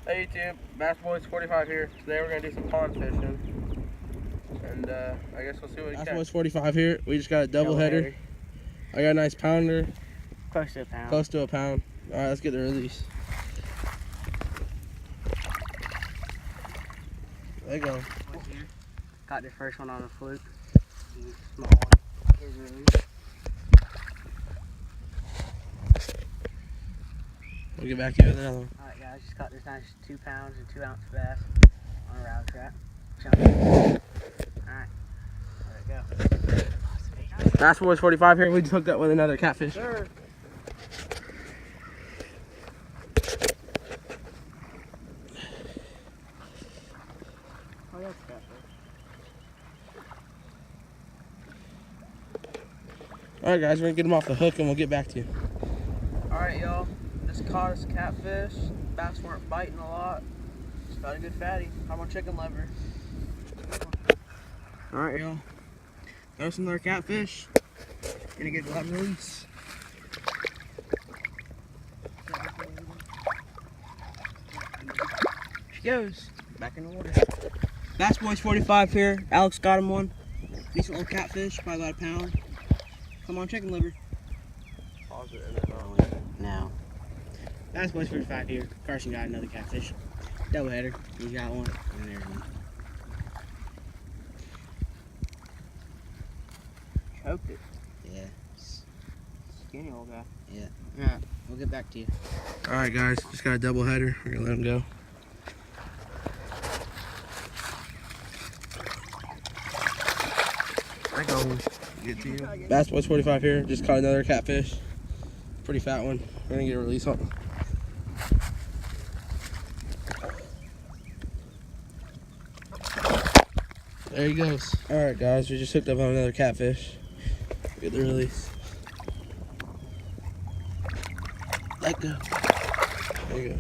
Hey YouTube, Bass Boys 45 here. Today we're gonna do some pond fishing, and I guess we'll see what we catch. Bass Boys 45 here. We just got a double header. I got a nice pounder. Close to a pound. Close to a pound. All right, let's get the release. There you go. Got the first one on a fluke. Small one. Here's the release. We'll get back to you with another one. Alright guys, just caught this nice 2 pounds and 2 ounce bass on a round trap. Alright, there we go. Bass Boys 45 here. We just hooked up with another catfish. Sure. Oh, that's catfish. All right, guys, we're gonna get them off the hook and we'll get back to you. Alright y'all, just caught us a catfish. Bass weren't biting a lot. Just got a good fatty. I'm on chicken liver. All right, y'all. Got us another catfish. Gonna get that release. She goes. Back in the water. Bass Boys 45 here. Alex got him one. Decent little catfish, probably about a pound. Come on, chicken liver. Pause it and then No. Bass Boys 45 here. Carson got another catfish. Double header. He's got one. And there's one. Choked it. Yeah. Skinny old guy. Yeah. Alright, we'll get back to you. Alright guys, just got a double header. We're gonna let him go. There goes. Get to you. Bass Boys 45 here. Just caught another catfish. Pretty fat one. We're gonna get a release on him. There he goes. Alright guys, we just hooked up on another catfish. Get the release. Let go. There he goes.